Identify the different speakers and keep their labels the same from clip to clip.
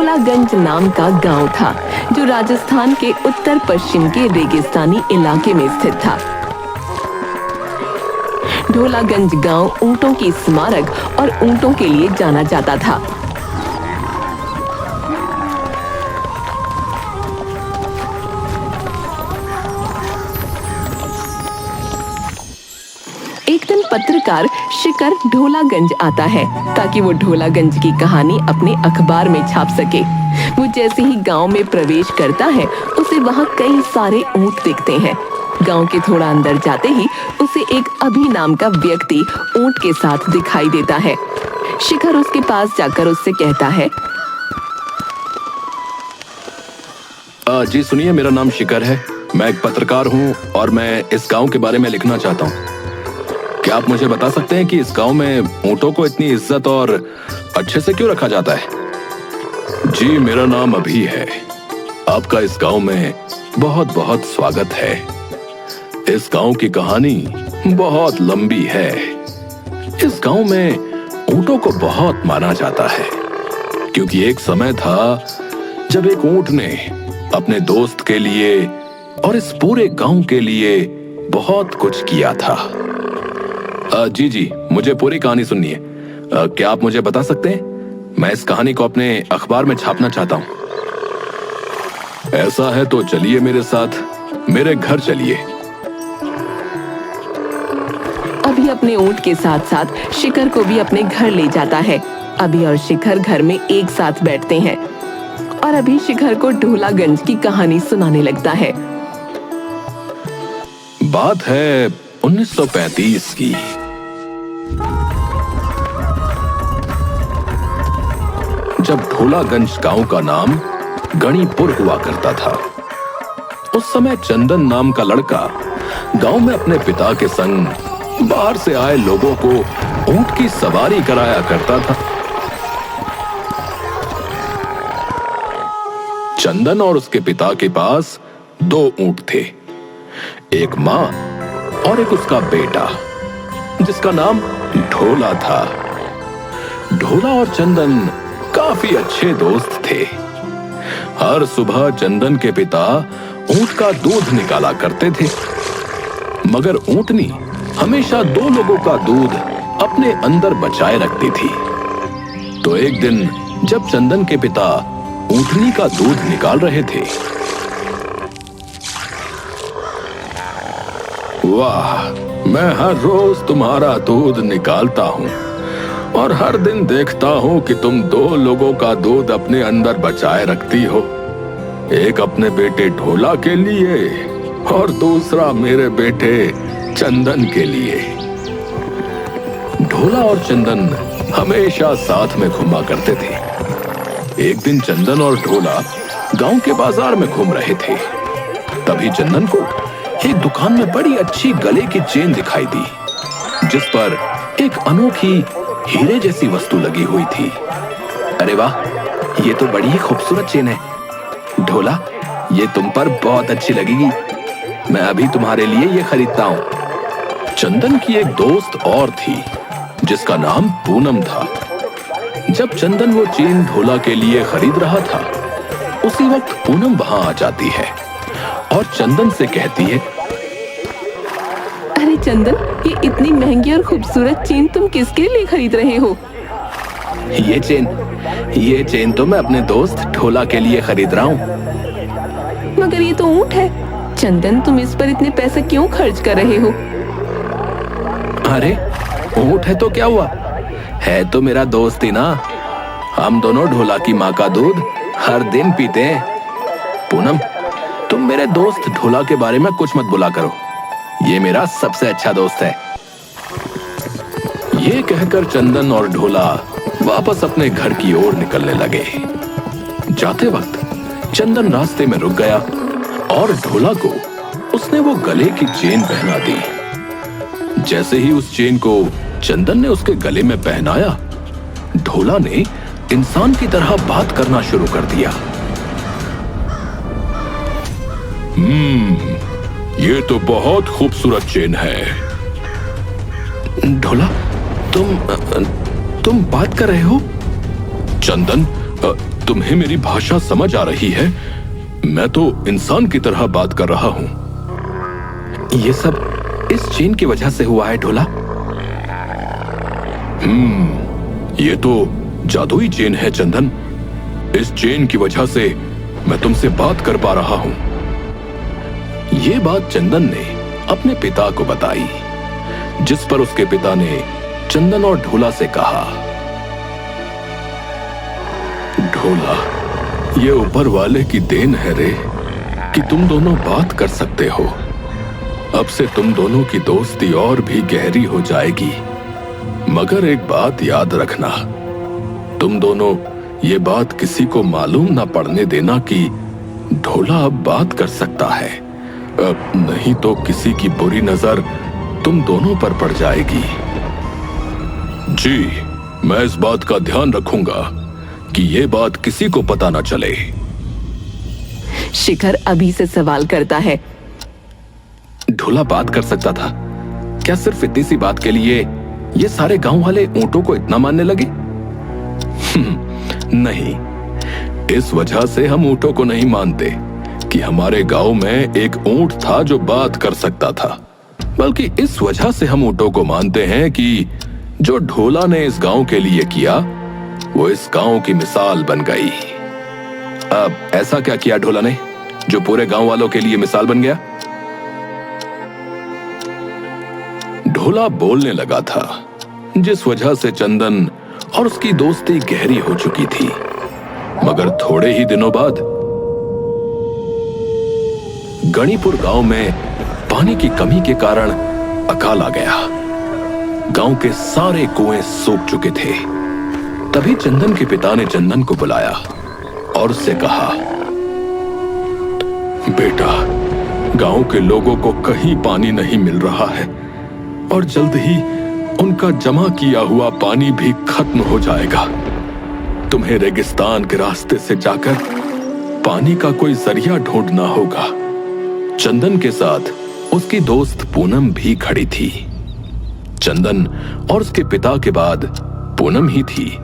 Speaker 1: ढोलागंज नाम का गांव था जो राजस्थान के उत्तर पश्चिम के रेगिस्तानी इलाके में स्थित था। ढोलागंज गांव ऊंटों की स्मारक और ऊंटों के लिए जाना जाता था। एक दिन पत्रकार शिकर ढोलागंज आता है ताकि वो ढोलागंज की कहानी अपने अखबार में छाप सके। वो जैसे ही गांव में प्रवेश करता है उसे वहां कई सारे ऊंट दिखते हैं। गांव के थोड़ा अंदर जाते ही उसे एक अभी नाम का व्यक्ति ऊंट के साथ दिखाई देता है। शिखर उसके पास जाकर उससे कहता है,
Speaker 2: जी सुनिए, मेरा नाम शिखर है। मैं एक पत्रकार हूँ और मैं इस गांव के बारे में लिखना चाहता हूँ। क्या आप मुझे बता सकते हैं कि इस गांव में ऊंटों को इतनी इज्जत और अच्छे से क्यों रखा जाता है? जी, मेरा नाम अभी है। आपका इस गांव में बहुत बहुत स्वागत है। इस गांव की कहानी बहुत लंबी है। इस गांव में ऊंटों को बहुत माना जाता है क्योंकि एक समय था जब एक ऊंट ने अपने दोस्त के लिए और इस पूरे गांव के लिए बहुत कुछ किया था। जी, मुझे पूरी कहानी सुननी है। क्या आप मुझे बता सकते हैं? मैं इस कहानी को अपने अखबार में छापना चाहता हूँ। ऐसा है तो चलिए मेरे साथ, मेरे घर चलिए।
Speaker 1: अभी अपने ऊंट के साथ साथ शिखर को भी अपने घर ले जाता है। अभी और शिखर घर में एक साथ बैठते हैं और अभी शिखर को ढोलागंज की कहानी सुनाने लगता है।
Speaker 2: बात है 1935 की। जब ढोलागंज गांव का नाम गणिपुर हुआ करता था। उस समय चंदन नाम का लड़का गांव में अपने पिता के संग बाहर से आए लोगों को ऊंट की सवारी कराया करता था। चंदन और उसके पिता के पास 2 ऊंट थे, एक मां और एक उसका बेटा जिसका नाम ढोला था। ढोला और चंदन काफी अच्छे दोस्त थे। हर सुबह चंदन के पिता ऊंट का दूध निकाला करते थे, मगर ऊंटनी हमेशा 2 लोगों का दूध अपने अंदर बचाए रखती थी। तो एक दिन जब चंदन के पिता ऊंटनी का दूध निकाल रहे थे, वाह, मैं हर रोज तुम्हारा दूध निकालता हूँ और हर दिन देखता हूँ कि तुम 2 लोगों का दूध अपने अंदर बचाए रखती हो, एक अपने बेटे ढोला के लिए और दूसरा मेरे बेटे चंदन के लिए। ढोला और चंदन हमेशा साथ में घूमा करते थे। एक दिन चंदन और ढोला गांव के बाजार में घूम रहे थे। तभी चंदन को एक दुकान में बड़ी अच्छी गले की चेन दिखाई दी जिस पर एक अनोखी हीरे जैसी वस्तु लगी हुई थी। अरे वाह, ये तो बड़ी ही खूबसूरत चेन है। ढोला, ये तुम पर बहुत अच्छी लगेगी। मैं अभी तुम्हारे लिए ये खरीदता हूँ। चंदन की एक दोस्त और थी जिसका नाम पूनम था। जब चंदन वो चेन ढोला के लिए खरीद रहा था, उसी वक्त पूनम वहां आ जाती है और चंदन से कहती है,
Speaker 1: अरे चंदन, ये इतनी महंगी और खूबसूरत चेन तुम किसके लिए खरीद रहे हो?
Speaker 2: ये चेन तो मैं अपने दोस्त ढोला के लिए खरीद रहा हूँ।
Speaker 1: मगर ये तो ऊंट है। चंदन, तुम इस पर इतने पैसे क्यों खर्च कर रहे हो?
Speaker 2: अरे ऊंट है तो क्या हुआ, है तो मेरा दोस्त ही ना। हम दोनों ढोला की माँ का दूध हर दिन पीते हैं। पूनम, तुम मेरे दोस्त ढोला के बारे में कुछ मत बोला करो, ये मेरा सबसे अच्छा दोस्त है। ये कहकर चंदन और ढोला वापस अपने घर की ओर निकलने लगे। जाते वक्त चंदन रास्ते में रुक गया और ढोला को उसने वो गले की चेन पहना दी। जैसे ही उस चेन को चंदन ने उसके गले में पहनाया, ढोला ने इंसान की तरह बात करना शुरू कर दिया। ये तो बहुत खूबसूरत चेन है। ढोला, तुम बात कर रहे हो? चंदन, तुम्हें मेरी भाषा समझ आ रही है? मैं तो इंसान की तरह बात कर रहा हूं।
Speaker 3: ये सब इस चेन की वजह से हुआ है ढोला।
Speaker 2: ये तो जादुई चेन है चंदन। इस चेन की वजह से मैं तुमसे बात कर पा रहा हूं। ये बात चंदन ने अपने पिता को बताई, जिस पर उसके पिता ने चंदन और ढोला से कहा, ढोला, ये ऊपर वाले की देन है रे कि तुम दोनों बात कर सकते हो। अब से तुम दोनों की दोस्ती और भी गहरी हो जाएगी। मगर एक बात याद रखना, तुम दोनों ये बात किसी को मालूम ना पड़ने देना कि ढोला अब बात कर सकता है। अब नहीं तो किसी की बुरी नजर तुम दोनों पर पड़ जाएगी। जी, मैं इस बात का ध्यान रखूंगा कि ये बात किसी को पता ना चले।
Speaker 1: शिखर अभी से सवाल करता है।
Speaker 3: ढोला बात कर सकता था? क्या सिर्फ इतनी सी बात के लिए ये सारे गांव वाले ऊंटों को इतना मानने लगे?
Speaker 2: नहीं, इस वजह से हम ऊंटों को नहीं मानते कि हमारे गांव में एक ऊंट था जो बात कर सकता था, बल्कि इस वजह से हम ऊंटों को मानते हैं कि जो ढोला ने इस गांव के लिए किया वो इस गांव की मिसाल बन गई।
Speaker 3: अब ऐसा क्या किया ढोला ने जो पूरे गांव वालों के लिए मिसाल बन गया?
Speaker 2: ढोला बोलने लगा था, जिस वजह से चंदन और उसकी दोस्ती गहरी हो चुकी थी। मगर थोड़े ही दिनों बाद गणीपुर गांव में पानी की कमी के कारण अकाल आ गया। गांव के सारे कुएं सूख चुके थे। तभी चंदन के पिता ने चंदन को बुलाया और उससे कहा, बेटा, गांव के लोगों को कहीं पानी नहीं मिल रहा है और जल्द ही उनका जमा किया हुआ पानी भी खत्म हो जाएगा। तुम्हें रेगिस्तान के रास्ते से जाकर पानी का कोई जरिया ढूंढना होगा। चंदन के साथ उसकी दोस्त पूनम भी खड़ी थी। चंदन और उसके पिता के बाद पूनम ही थी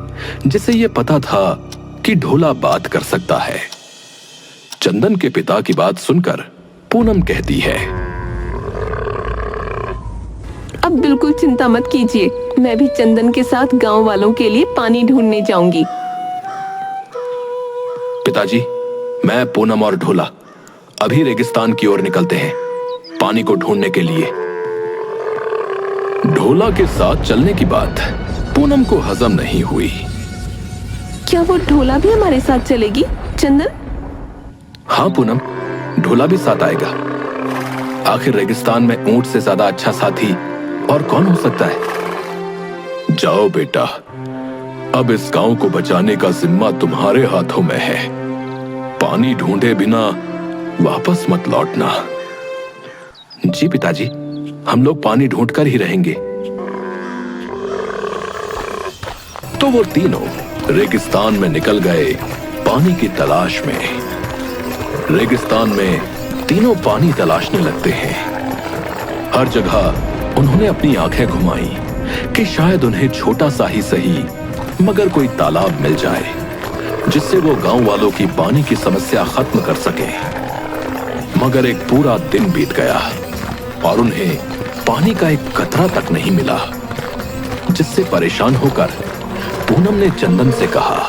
Speaker 2: जिसे यह पता था कि ढोला बात कर सकता है। चंदन के पिता की बात सुनकर पूनम कहती है,
Speaker 1: अब बिल्कुल चिंता मत कीजिए, मैं भी चंदन के साथ गांव वालों के लिए पानी ढूंढने जाऊंगी।
Speaker 3: पिताजी, मैं, पूनम और ढोला अभी रेगिस्तान की ओर निकलते हैं पानी को ढूंढने के लिए।
Speaker 2: ढोला के साथ चलने की बात पूनम को हजम नहीं हुई।
Speaker 1: क्या वो ढोला भी हमारे साथ चलेगी चंदन?
Speaker 3: हाँ पूनम, ढोला भी साथ आएगा। आखिर रेगिस्तान में ऊंट से ज्यादा अच्छा साथी और कौन हो सकता है?
Speaker 2: जाओ बेटा, अब इस गांव को बचाने का जिम्मा तुम्हारे हाथों में है। पानी ढूंढे बिना वापस मत लौटना।
Speaker 3: जी पिताजी, हम लोग पानी ढूंढकर ही रहेंगे।
Speaker 2: तो वो तीनों रेगिस्तान में निकल गए पानी की तलाश में। रेगिस्तान में तीनों पानी तलाशने लगते हैं। हर जगह उन्होंने अपनी आंखें घुमाई कि शायद उन्हें छोटा सा ही सही मगर कोई तालाब मिल जाए जिससे वो गांव वालों की पानी की समस्या खत्म कर सके। मगर एक पूरा दिन बीत गया और उन्हें पानी का एक कतरा तक नहीं मिला, जिससे परेशान होकर पूनम ने चंदन से कहा,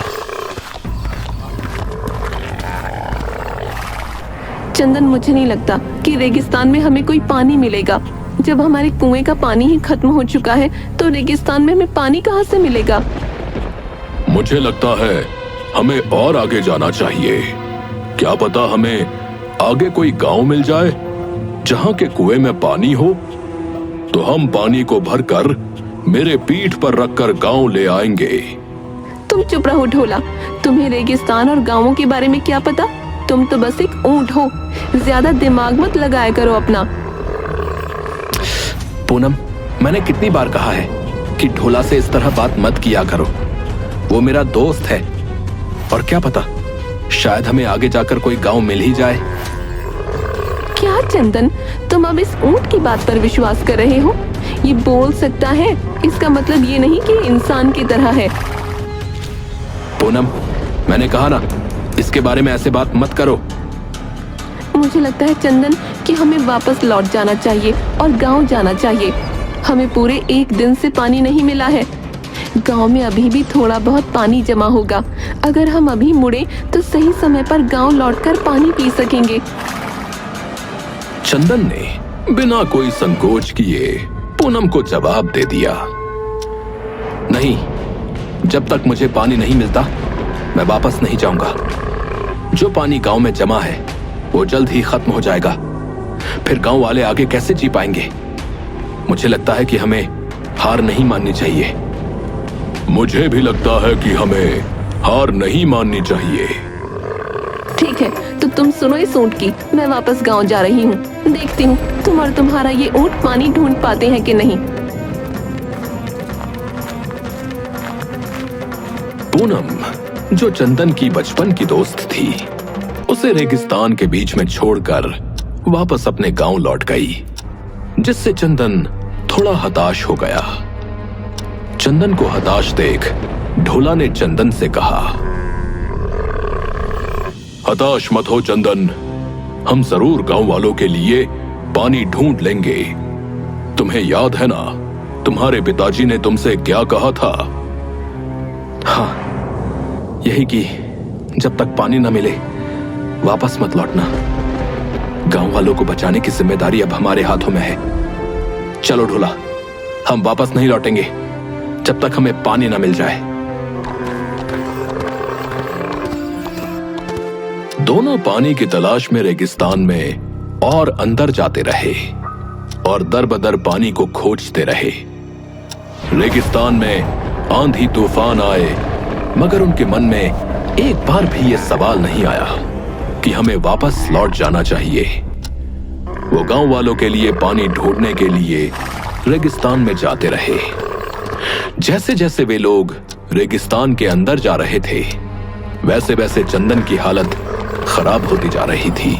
Speaker 1: चंदन, मुझे नहीं लगता कि रेगिस्तान में हमें कोई पानी मिलेगा। जब हमारे कुएं का पानी ही खत्म हो चुका है तो रेगिस्तान में हमें पानी कहां से मिलेगा?
Speaker 2: मुझे लगता है हमें और आगे जाना चाहिए। क्या पता हमें आगे कोई गांव मिल जाए जहां के कुएं में पानी हो, तो हम पानी को भरकर मेरे पीठ पर रखकर गांव ले आएंगे।
Speaker 1: तुम चुप रहो ढोला, तुम्हें रेगिस्तान और गांवों के बारे में क्या पता? तुम तो बस एक ऊंट हो, ज्यादा दिमाग मत लगाया करो अपना।
Speaker 3: पूनम, मैंने कितनी बार कहा है कि ढोला से इस तरह बात मत किया करो। वो मेरा दोस्त है और क्या पता शायद हमें आगे जाकर कोई गांव मिल ही जाए।
Speaker 1: क्या चंदन, तुम अब इस ऊंट की बात पर विश्वास कर रहे हो? ये बोल सकता है, इसका मतलब ये नहीं कि इंसान की तरह है।
Speaker 3: पूनम, मैंने कहा ना, इसके बारे में ऐसे बात मत करो।
Speaker 1: मुझे लगता है चंदन कि हमें वापस लौट जाना चाहिए और गांव जाना चाहिए। हमें पूरे 1 दिन से पानी नहीं मिला है। गांव में अभी भी थोड़ा बहुत पानी जमा होगा। अगर हम अभी मुड़े तो सही समय पर गांव लौटकर पानी पी सकेंगे।
Speaker 3: चंदन ने बिना कोई संकोच किए पूनम को जवाब दे दिया, नहीं, जब तक मुझे पानी नहीं मिलता मैं वापस नहीं जाऊंगा। जो पानी गांव में जमा है वो जल्द ही खत्म हो जाएगा, फिर गांव वाले आगे कैसे जी पाएंगे। मुझे लगता है कि हमें हार नहीं माननी चाहिए। मुझे भी लगता है कि हमें हार नहीं माननी चाहिए।
Speaker 1: ठीक है, तो तुम सुनो इस ऊंट की, मैं वापस गांव जा रही हूँ। देखती हूँ तुम और तुम्हारा ये ऊंट पानी ढूंढ पाते हैं कि नहीं।
Speaker 3: पूनम, जो चंदन की बचपन की दोस्त थी, उसे रेगिस्तान के बीच में छोड़कर वापस अपने गांव लौट गई, जिससे चंदन थोड़ा हताश हो गया। चंदन को हताश देख ढोला ने चंदन से कहा, हताश मत हो चंदन, हम जरूर गांव वालों के लिए पानी ढूंढ लेंगे। तुम्हें याद है ना, तुम्हारे पिताजी ने तुमसे क्या कहा था? हाँ, यही कि जब तक पानी न मिले वापस मत लौटना। गांव वालों को बचाने की जिम्मेदारी अब हमारे हाथों में है। चलो ढोला, हम वापस नहीं लौटेंगे जब तक हमें पानी न मिल जाए। दोनों पानी की तलाश में रेगिस्तान में और अंदर जाते रहे और दर बदर पानी को खोजते रहे। रेगिस्तान में आंधी तूफान आए, मगर उनके मन में एक बार भी यह सवाल नहीं आया कि हमें वापस लौट जाना चाहिए। वो गांव वालों के लिए पानी ढूंढने के लिए रेगिस्तान में जाते रहे। जैसे जैसे वे लोग रेगिस्तान के अंदर जा रहे थे, वैसे वैसे चंदन की हालत खराब होती जा रही थी।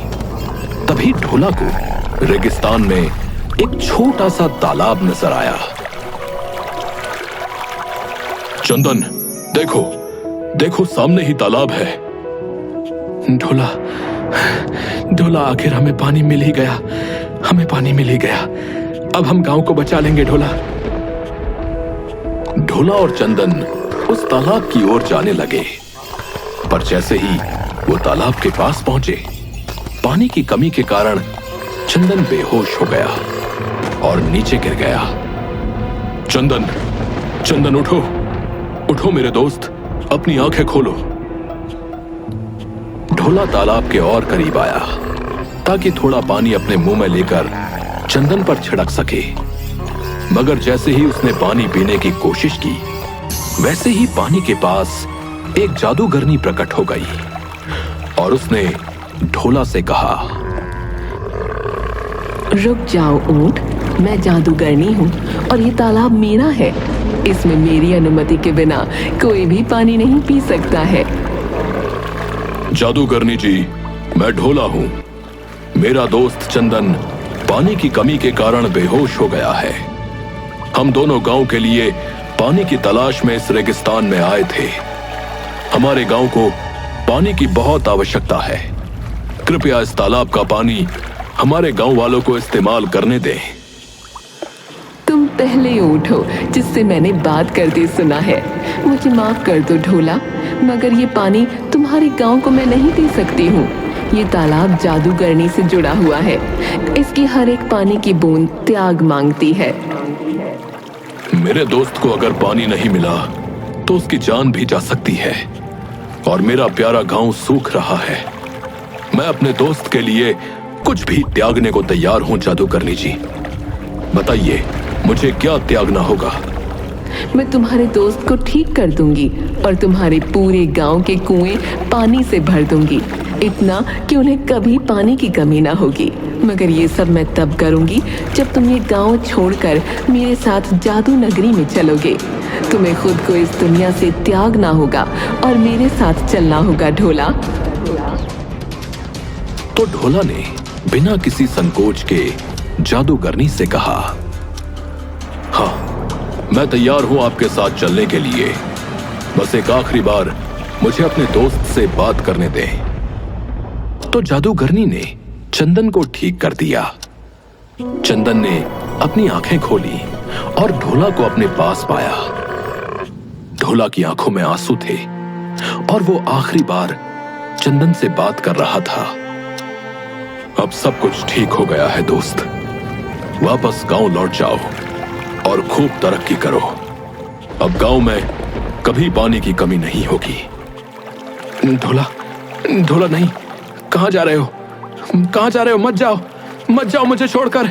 Speaker 3: तभी ढोला को रेगिस्तान में एक छोटा सा तालाब नजर आया। चंदन, देखो देखो, सामने ही तालाब है। ढोला, ढोला, आखिर हमें पानी मिल ही गया, हमें पानी मिल ही गया। अब हम गांव को बचा लेंगे ढोला। ढोला और चंदन उस तालाब की ओर जाने लगे, पर जैसे ही वो तालाब के पास पहुंचे, पानी की कमी के कारण चंदन बेहोश हो गया और नीचे गिर गया। चंदन, चंदन, उठो उठो मेरे दोस्त, अपनी आंखें खोलो। ढोला तालाब के और करीब आया ताकि थोड़ा पानी अपने मुंह में लेकर चंदन पर छिड़क सके, मगर जैसे ही उसने पानी पीने की कोशिश की, वैसे ही पानी के पास एक जादूगरनी प्रकट हो गई और उसने ढोला से कहा,
Speaker 1: रुक जाओ ऊंट, मैं जादूगरनी हूँ और ये तालाब मेरा है। इसमें मेरी अनुमति के बिना कोई भी पानी नहीं पी सकता है।
Speaker 3: जादूगरनी जी, मैं ढोला हूं। मेरा दोस्त चंदन पानी की कमी के कारण बेहोश हो गया है। हम दोनों गांव के लिए पानी की तलाश में इस रेगिस्तान में आए थे। हमारे गांव को पानी की बहुत आवश्यकता है। कृपया इस तालाब का पानी हमारे गांव वालों को इस्तेमाल करने दें।
Speaker 1: तुम पहले उठो जिससे मैंने बात करते सुना है। मुझे माफ कर दो ढोला, मगर ये पानी तुम्हारे गांव को मैं नहीं दे सकती हूँ। ये तालाब जादूगरनी से जुड़ा हुआ है। इसकी हर एक पानी की बूंद त्याग मांगती है।
Speaker 3: मेरे दोस्त को अगर पानी नहीं मिला तो उसकी जान भी जा सकती है और मेरा प्यारा गांव सूख रहा है। मैं अपने दोस्त के लिए कुछ भी त्यागने को तैयार हूं। जादूगरनी जी, बताइए मुझे क्या त्यागना होगा?
Speaker 1: मैं तुम्हारे दोस्त को ठीक कर दूंगी और तुम्हारे पूरे गांव के कुएं पानी से भर दूंगी, इतना कि उन्हें कभी पानी की कमी ना होगी। मगर ये सब मैं तब करूंगी जब तुम ये गांव छोड़कर मेरे साथ जादू नगरी में चलोगे। तुम्हें खुद को इस दुनिया से त्यागना होगा और मेरे साथ चलना होगा ढोला।
Speaker 3: तो ढोला ने बिना किसी संकोच के जादूगरनी से कहा, हाँ, मैं तैयार हूं आपके साथ चलने के लिए। बस एक आखिरी बार मुझे अपने दोस्त से बात करने दें। तो जादूगरनी ने चंदन को ठीक कर दिया। चंदन ने अपनी आंखें खोली और ढोला को अपने पास पाया। ढोला की आंखों में आंसू थे और वो आखिरी बार चंदन से बात कर रहा था। अब सब कुछ ठीक हो गया है दोस्त, वापस गांव लौट जाओ और खूब तरक्की करो। अब गांव में कभी पानी की कमी नहीं होगी।
Speaker 2: ढोला, ढोला नहीं, कहां जा रहे हो? कहां जा रहे हो? मत जाओ, मत जाओ मुझे छोड़कर।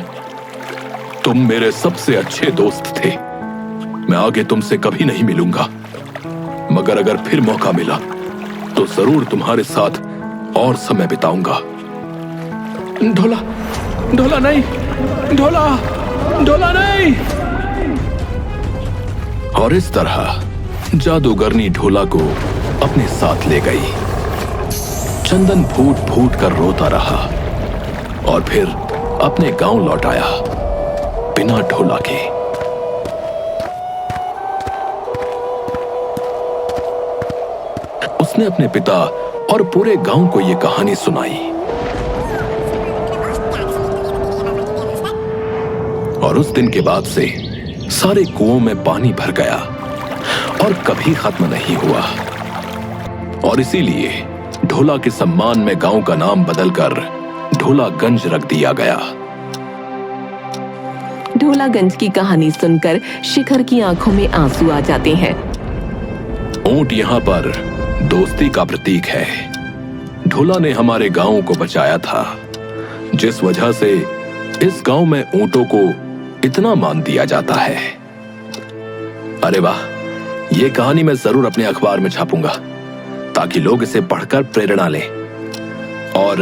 Speaker 3: तुम मेरे सबसे अच्छे दोस्त थे। मैं आगे तुमसे कभी नहीं मिलूंगा, मगर अगर फिर मौका मिला तो जरूर तुम्हारे साथ और समय बिताऊंगा।
Speaker 2: ढोला, ढोला नहीं, ढोला, ढोला नहीं।
Speaker 3: और इस तरह जादूगरनी ढोला को अपने साथ ले गई। चंदन फूट फूट कर रोता रहा और फिर अपने गांव लौट आया बिना ढोला के। उसने अपने पिता और पूरे गांव को यह कहानी सुनाई और उस दिन के बाद से सारे कुओं में पानी भर गया और कभी खत्म नहीं हुआ। और इसीलिए ढोला के सम्मान में गांव का नाम बदलकर ढोलागंज रख दिया गया।
Speaker 1: ढोलागंज की कहानी सुनकर शिखर की आंखों में आंसू आ जाते हैं।
Speaker 3: ऊंट यहाँ पर दोस्ती का प्रतीक है। ढोला ने हमारे गांव को बचाया था, जिस वजह से इस गांव में ऊंटों को इतना मान दिया जाता है। अरे वाह, ये कहानी मैं जरूर अपने अखबार में छापूंगा ताकि लोग इसे पढ़कर प्रेरणा लें। और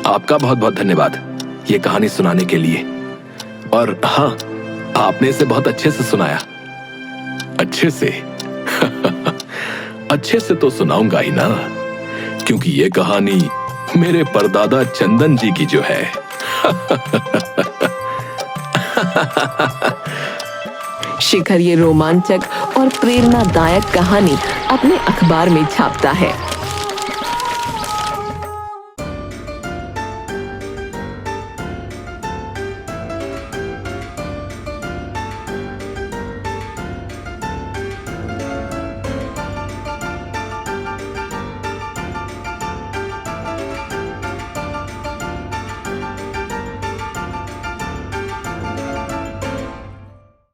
Speaker 3: आपका बहुत बहुत धन्यवाद ये कहानी सुनाने के लिए। और हाँ, आपने इसे बहुत अच्छे से सुनाया। अच्छे से अच्छे से तो सुनाऊंगा ही ना, क्योंकि ये कहानी मेरे परदादा चंदन जी की जो है।
Speaker 1: शिखर ये रोमांचक और प्रेरणादायक कहानी अपने अखबार में छापता है।